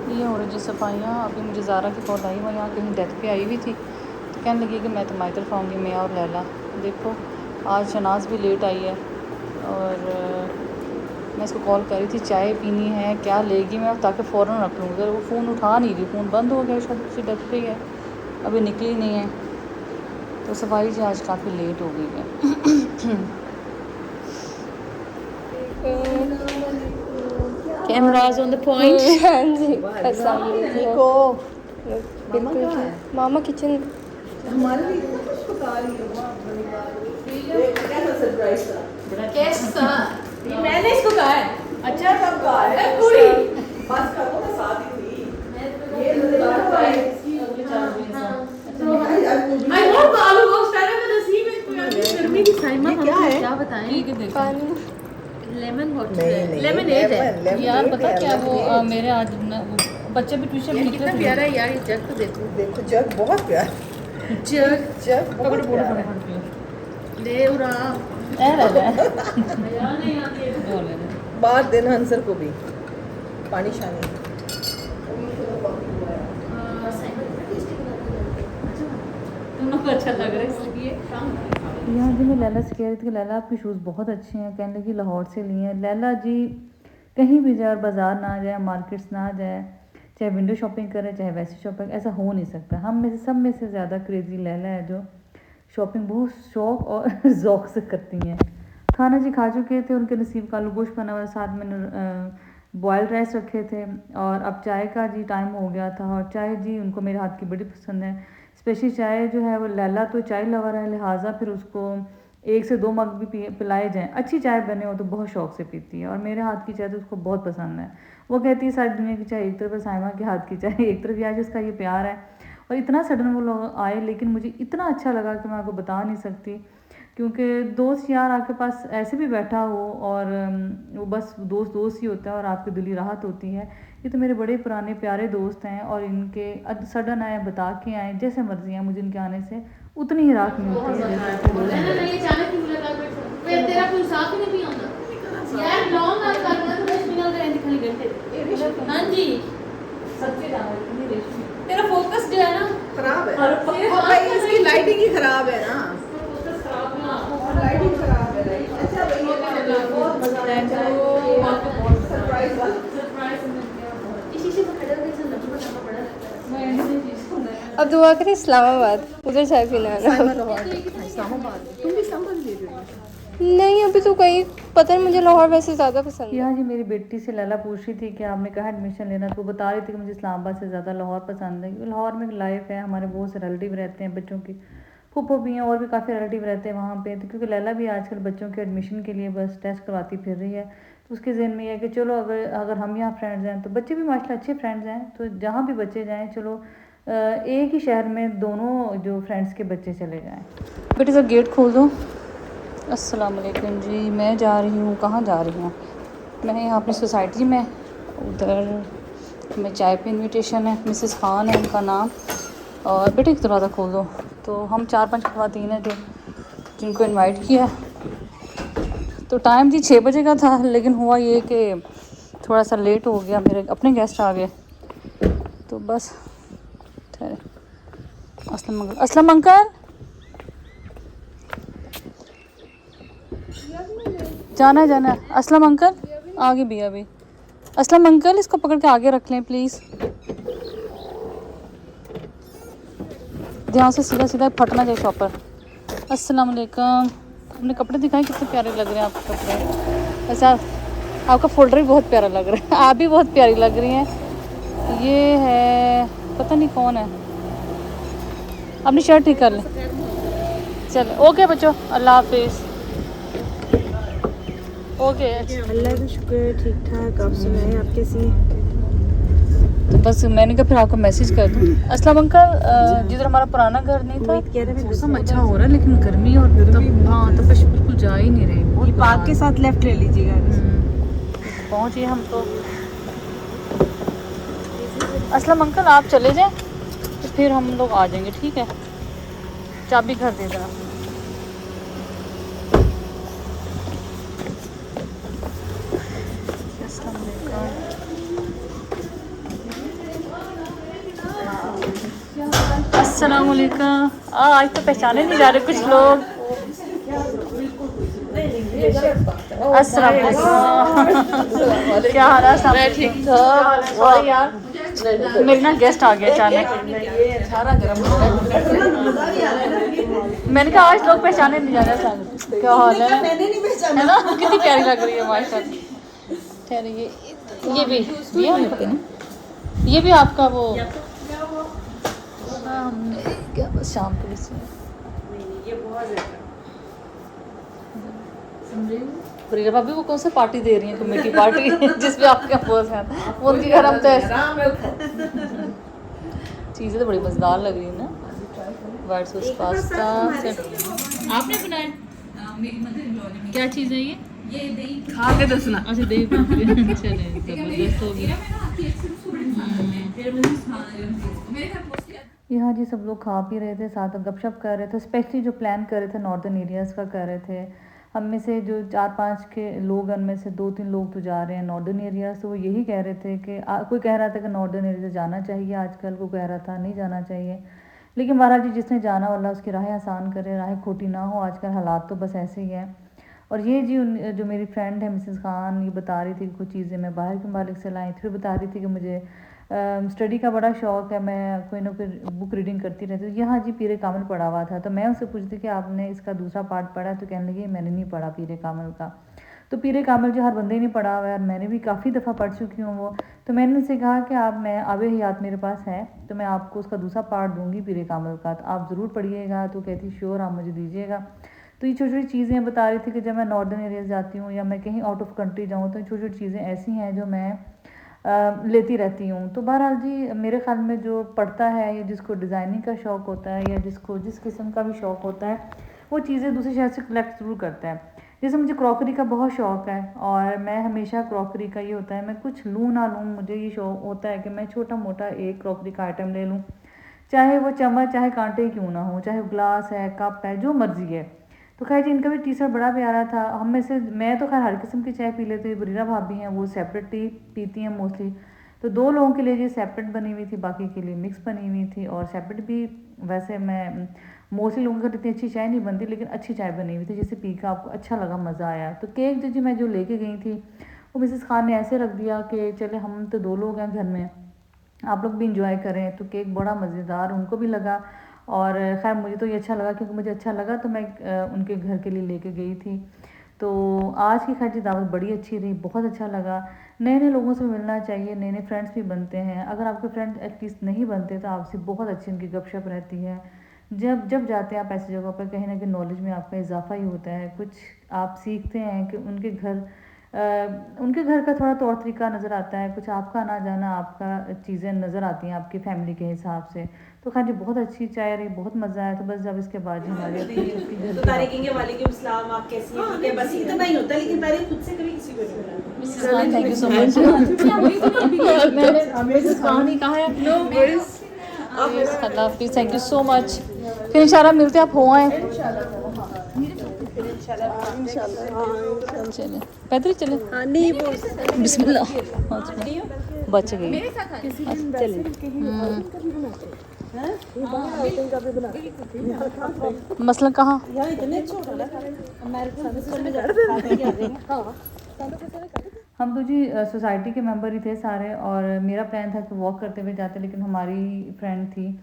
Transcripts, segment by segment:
ये हो रही जी सफाइयाँ। अभी मुझे ज़ारा की कॉल आई, वो यहाँ कहीं डेथ पे आई हुई थी, तो कहने लगी कि मैं तुम्हारी तरफ आऊँगी, मैं और लैला। देखो आज शनाज भी लेट आई है, और मैं इसको कॉल कर रही थी चाय पीनी है क्या लेगी, मैं ताकि फ़ौरन रख लूँगी। अगर वो फ़ोन उठा नहीं रही, फ़ोन बंद हो गया, शायद उसकी डेथ पे ही है, अभी निकली नहीं है। तो सफाई जी आज काफ़ी लेट हो गई है। Cameras on the point. हाँ जी, अस्सलाम वालेकुम। बिल्कुल ठीक। मामा किचन हमारे लिए इतना कुछ पका रही है, वाह बड़ी बात है। कैसा सरप्राइज था, कैसा मैंने इसको कहा है। अच्छा कब कहा है पूरी बस का तो मैं साथ ही थी। ये मजेदार था इसकी अगले 4 दिन से। आई वांट आलू गोश्त पहले मैं नसीब में कोई गर्मी की साइमा क्या है? क्या बताएं। ठीक है देखो पानी लेमन वाटर नहीं, है, नहीं, लेमनेड है। लेमन यार नहीं पता है, क्या वो लेमनेड। मेरे आज वो बच्चे भी ट्यूशन ये निकले कितना थे। प्यारा है यार, ये जग तो देखो। देखो जग बहुत प्यारा, जग जग पकड़ बहुत बोलो प्यारा है। फटाफट पियो। ले उड़ा ए रह नहीं आती है। दो ले ले। बाहर दिन हंसर को भी पानी शानी। तुम लोग को अच्छा लग रहा है इसलिए। यहाँ जी मैं लैला से कह रही थी कि लैला आपके शूज़ बहुत अच्छे हैं, कहने लगी लाहौर से लिए हैं। लैला जी कहीं भी जाए, बाज़ार ना जाए, मार्केट्स ना जाए, चाहे विंडो शॉपिंग करे चाहे वैसी शॉपिंग, ऐसा हो नहीं सकता। हम में से सब में से ज़्यादा क्रेज़ी लैला है, जो शॉपिंग बहुत शौक़ और ज़ौक़ से करती हैं। खाना जी खा चुके थे, उनके नसीब का आलू गोश्त बना हुआ, साथ में बॉयल्ड राइस रखे थे, और अब चाय का जी टाइम हो गया था। और चाय जी उनको मेरे हाथ की बड़ी पसंद है। स्पेशली चाय जो है वो लैला तो चाय लवर है, लिहाजा फिर उसको 1 से 2 मग भी पिलाए जाएँ, अच्छी चाय बने हो तो बहुत शौक़ से पीती है। और मेरे हाथ की चाय तो उसको बहुत पसंद है। वो कहती है सारी दुनिया की चाय एक तरफ है, साइमा के हाथ की चाय एक तरफ। आज उसका ये प्यार है। और इतना सडन वो लोग आए, लेकिन मुझे इतना अच्छा लगा कि मैं आपको बता नहीं सकती, क्योंकि दोस्त यार आपके पास ऐसे भी बैठा हो और वो बस दोस्त दोस्त ही होता है और आपकी दिली राहत होती है। ये तो मेरे बड़े पुराने प्यारे दोस्त हैं, और इनके सडन आए, बता के आए, जैसे मर्जी हैं, मुझे इनके आने से उतनी ही राहत मिलती है जैसे नहीं अचानक की मुलाकात में तेरा कोई साथ ही नहीं आਉਂਦਾ यार लॉन्ग आप करना तो रेशमी ਨਾਲ ਰਹਿਣ दिखाई घंटे। हां जी सबसे ज़्यादा इतनी रेशमी तेरा फोकस जो है ना खराब है। हाँ, भाई इसकी लाइटिंग ही खराब है ना, फोकस खराब ना लाइटिंग खराब है। अच्छा भैया बहुत मजा आया, सरप्राइज वाला। सरप्राइज इसी से खड़ा होकर चल लंबा लंबा बड़ा लगता है। अब दुआ करें इस्लामाबाद, उधर चाय पीना आना। इस्लामाबाद तुम भी संभल ले रही हो। नहीं अभी तो कहीं पता नहीं, मुझे लाहौर वैसे ज़्यादा पसंद है। यहाँ जी मेरी बेटी से लैला पूछ रही थी कि आपने कहाँ एडमिशन लेना, तो वो बता रही थी कि मुझे इस्लामाबाद से ज़्यादा लाहौर पसंद है, क्योंकि लाहौर में लाइफ है, हमारे बहुत से रिलेटिव रहते हैं, बच्चों की फूफो भी हैं और भी काफ़ी रिलेटिव रहते हैं वहाँ पे। तो क्योंकि लैला भी आजकल बच्चों के एडमिशन के लिए बस टेस्ट करवाती फिर रही है, तो उसके जहन में यह है कि चलो अगर हम यहाँ फ्रेंड्स हैं तो बच्चे भी माशाल्लाह अच्छे फ्रेंड्स हैं, तो जहाँ भी बच्चे जाएँ चलो एक ही शहर में दोनों जो फ्रेंड्स के बच्चे चले जाएँ। बेटे सर गेट खोल दो। अस्सलाम वालेकुम जी, मैं जा रही हूँ, कहाँ जा रही हूँ मैं? यहाँ अपनी सोसाइटी में, उधर में चाय पे इनविटेशन है, मिसेस खान है उनका नाम। और बेटे एक दरवाज़ा खोल दो। तो हम 4-5 ख़वातीन हैं जो जिनको इनवाइट किया। तो टाइम जी 6 बजे का था, लेकिन हुआ ये कि थोड़ा सा लेट हो गया, मेरे अपने गेस्ट आ गए, तो बस ठहरे। असलम अंकल जाना है असलम अंकल आगे भी अभी। असलम अंकल इसको पकड़ के आगे रख लें प्लीज़, ध्यान से, सीधा सीधा फटना जाए शॉपर। अस्सलाम वालेकुम। अपने कपड़े दिखाएं कितने प्यारे लग रहे हैं आपके कपड़े। अच्छा आपका फोल्डर भी बहुत प्यारा लग रहा है, आप भी बहुत प्यारी लग रही हैं। ये है पता नहीं कौन है, अपनी शर्ट ठीक कर लें। चलो ओके बच्चों, अल्लाह हाफिज़। ओके अल्लाह का शुक्र, ठीक ठाक। आप सुनाएं, आप कैसी हैं? तो बस मैंने कहा फिर आपको मैसेज कर दूँ। अस्सलाम अंकल, जिधर हमारा पुराना घर नहीं था, मौसम अच्छा हो रहा है लेकिन गर्मी और हाँ तपश बिल्कुल जा ही नहीं रही। बहुत पार्क के साथ लेफ्ट ले लीजिएगा। पहुँचिए हम तो। अस्सलाम अंकल आप चले जाएं तो फिर हम लोग आ जाएंगे, ठीक है? चाबी घर दे देना। अस्सलाम वालेकुम। अस्सलाम वालेकुम। आज तो पहचाने नहीं जा रहे कुछ लोग। अस्सलाम वालेकुम। क्या हाल है? मैं ठीक ठाक। सॉरी यार, मेरे ना गेस्ट आ गए अचानक। मैंने कहा आज लोग पहचाने नहीं जा रहे। क्या हाल है? मैंने नहीं पहचाना है ना, कितनी प्यारी लग रही है माशाल्लाह। ठहरिए, ये भी आपका ना, ये भी आपका वो। हाँ, हमने क्या बस शाम को भी प्रिया भाभी वो कौन सा पार्टी दे रही हैं, कमेटी पार्टी जिसमें आपके बॉस हैं, वो उनके घर हम तो चीज़ें तो बड़ी मज़ेदार लग रही है ना। वाइट सॉस पास्ता आपने बनाया? क्या चीज़ है ये? दही खा के दसना। अच्छा दही चले जबरदस्त हो गया। यहाँ जी सब लोग खा पी रहे थे, साथ में गपशप कर रहे थे। स्पेशली जो प्लान कर रहे थे नॉर्दर्न एरियाज़ का कर रहे थे। हम में से जो 4-5 के लोग, उनमें से 2-3 लोग तो जा रहे हैं नॉर्दर्न एरियाज़। तो वो यही कह रहे थे कि कोई कह रहा था कि नॉर्दर्न एरिया जाना चाहिए आजकल, कोई कह रहा था नहीं जाना चाहिए। लेकिन महाराज जी जिसने जाना वाला उसकी राहें आसान करे, राहें खोटी ना हो। आजकल हालात तो बस ऐसे ही हैं। और ये जी जो मेरी फ्रेंड है मिसेस खान, ये बता रही थी कि कुछ चीज़ें मैं बाहर के मालिक से लाई थी। बता रही थी कि मुझे स्टडी का बड़ा शौक़ है, मैं कोई ना कोई बुक रीडिंग करती रहती हूँ। यहाँ जी पीरे कामिल पढ़ा हुआ था, तो मैं उससे पूछती कि आपने इसका दूसरा पार्ट पढ़ा? तो कहने लगी मैंने नहीं पढ़ा पीरे कामिल का। तो पीरे कामिल जो हर बंदे नहीं पढ़ा हुआ है, मैंने भी काफ़ी दफ़ा पढ़ चुकी हूँ वो। तो मैंने उनसे कहा कि मैं आबे हयात मेरे पास है, तो मैं आपको उसका दूसरा पार्ट दूँगी पीरे कामिल का, तो आप ज़रूर पढ़िएगा। तो कहती श्योर, आप मुझे दीजिएगा। तो ये छोटी छोटी चीज़ें बता रही थी कि जब मैं नॉर्दर्न एरियाज़ जाती हूँ या मैं कहीं आउट ऑफ कंट्री जाऊँ, तो छोटी छोटी चीज़ें ऐसी हैं जो मैं लेती रहती हूँ। तो बहरहाल जी मेरे ख़्याल में जो पढ़ता है या जिसको डिज़ाइनिंग का शौक़ होता है या जिसको जिस किस्म का भी शौक़ होता है, वो चीज़ें दूसरे शहर से कलेक्ट ज़रूर करता है। जैसे मुझे क्रॉकरी का बहुत शौक़ है और मैं हमेशा क्रॉकरी का ये होता है, मैं कुछ लूँ ना लूँ, मुझे ये शौक़ होता है कि मैं छोटा मोटा एक क्रॉकरी का आइटम ले लूँ, चाहे वो चम्मच चाहे कांटे क्यों ना हो, चाहे ग्लास है, कप है, जो मर्ज़ी है। तो खैर जी इनका भी टीसर बड़ा प्यारा था। हम में से मैं तो खैर हर किस्म की चाय पी लेती हूँ। बरीरा भाभी हैं वो सेपरेट टी पीती हैं मोस्टली। तो 2 लोगों के लिए ये सेपरेट बनी हुई थी, बाकी के लिए मिक्स बनी हुई थी। और सेपरेट भी वैसे मैं मोस्टली लोगों को इतनी अच्छी चाय नहीं बनती, लेकिन अच्छी चाय बनी हुई थी जिसे पी कर आपको अच्छा लगा, मज़ा आया। तो केक जो जी मैं जो लेके गई थी वो मिसेस खान ने ऐसे रख दिया कि चले हम तो 2 लोग हैं घर में, आप लोग भी इंजॉय करें। तो केक बड़ा मज़ेदार उनको भी लगा और खैर मुझे तो ये अच्छा लगा, क्योंकि मुझे अच्छा लगा तो मैं उनके घर के लिए लेके गई थी। तो आज की खैर जी दावत बड़ी अच्छी रही, बहुत अच्छा लगा। नए नए लोगों से मिलना चाहिए, नए नए फ्रेंड्स भी बनते हैं। अगर आपके फ्रेंड्स एटलीस्ट नहीं बनते तो आपसे बहुत अच्छी उनकी गपशप रहती है। जब जब जाते हैं आप ऐसी जगह पर, कहीं ना कहीं नॉलेज में आपका इजाफा ही होता है, कुछ आप सीखते हैं कि उनके घर का थोड़ा तौर तरीका नज़र आता है, कुछ आपका आना जाना, आपका चीज़ें नज़र आती हैं आपकी फ़ैमिली के हिसाब से। तो खैर जी बहुत अच्छी चाय रही, बहुत मज़ा आया। तो बस जब इसके बाद जी हमारी तो तारीखेंगे वालेकुम सलाम, आप कैसी हैं? ठीक है, बस इतना ही होता है, लेकिन तारीफ खुद से कभी किसी को नहीं बनाना। Thank you so much. Mrs Khan ही कहा है। नो वरीज, अल्लाह हाफिज़, थैंक यू सो मच। फिर इंशाल्लाह मिलते हैं, आप हो आए चले पैदल चले। बिस्मिल्लाह, बच गई। मसलन कहाँ? हम तो जी सोसाइटी के मेंबर ही थे सारे, और मेरा प्लान था कि वॉक करते हुए जाते, लेकिन हमारी फ्रेंड थी,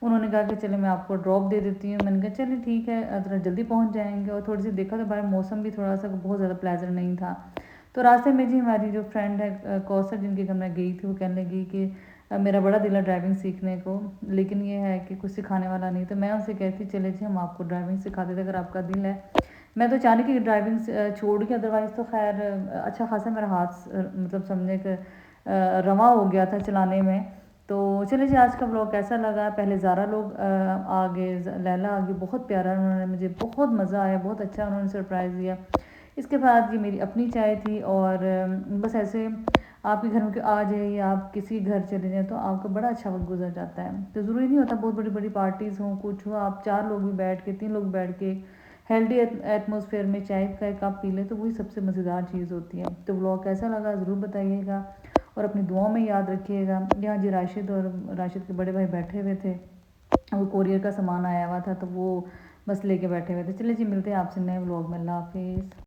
उन्होंने कहा कि चले मैं आपको ड्रॉप दे देती हूँ। मैंने कहा चले ठीक है, ज़रा जल्दी पहुँच जाएंगे। और थोड़ी सी देखा तो बाहर मौसम भी थोड़ा सा बहुत ज़्यादा प्लेजेंट नहीं था। तो रास्ते में जी हमारी जो फ्रेंड है कौसर, जिनके घर मैं गई थी, वो कहने लगी कि मेरा बड़ा दिल है ड्राइविंग सीखने को, लेकिन ये है कि कुछ सिखाने वाला नहीं। तो मैं उनसे कहती चले जी हम आपको ड्राइविंग सिखा देते अगर आपका दिल है। मैं तो चाहने की ड्राइविंग छोड़ के, अदरवाइज़ तो खैर अच्छा खासा मेरा हाथ मतलब समझने के रवा हो गया था चलाने में। तो चले जी आज का ब्लॉग कैसा लगा? पहले ज़ारा लोग आ गए, लैला आ गई, बहुत प्यारा, उन्होंने मुझे बहुत मज़ा आया, बहुत अच्छा उन्होंने सरप्राइज़ दिया। इसके बाद ये मेरी अपनी चाय थी, और बस ऐसे आपके घर में आ जाए या आप किसी घर चले जाएँ तो आपका बड़ा अच्छा वक्त गुजर जाता है। तो ज़रूरी नहीं होता बहुत बड़ी बड़ी पार्टीज़ हों, कुछ हो, आप 4 लोग भी बैठ के, 3 लोग बैठ के हेल्दी एटमॉस्फेयर में चाय का एक कप पी लें, तो वही सबसे मज़ेदार चीज़ होती है। तो व्लॉग कैसा लगा ज़रूर बताइएगा, और अपनी दुआओं में याद रखिएगा। यहाँ जी राशिद और राशिद के बड़े भाई बैठे हुए थे, वो कोरियर का सामान आया हुआ था तो वो बस लेके बैठे हुए थे। चलिए जी, मिलते हैं आपसे नए व्लॉग में। अल्लाह हाफिज़।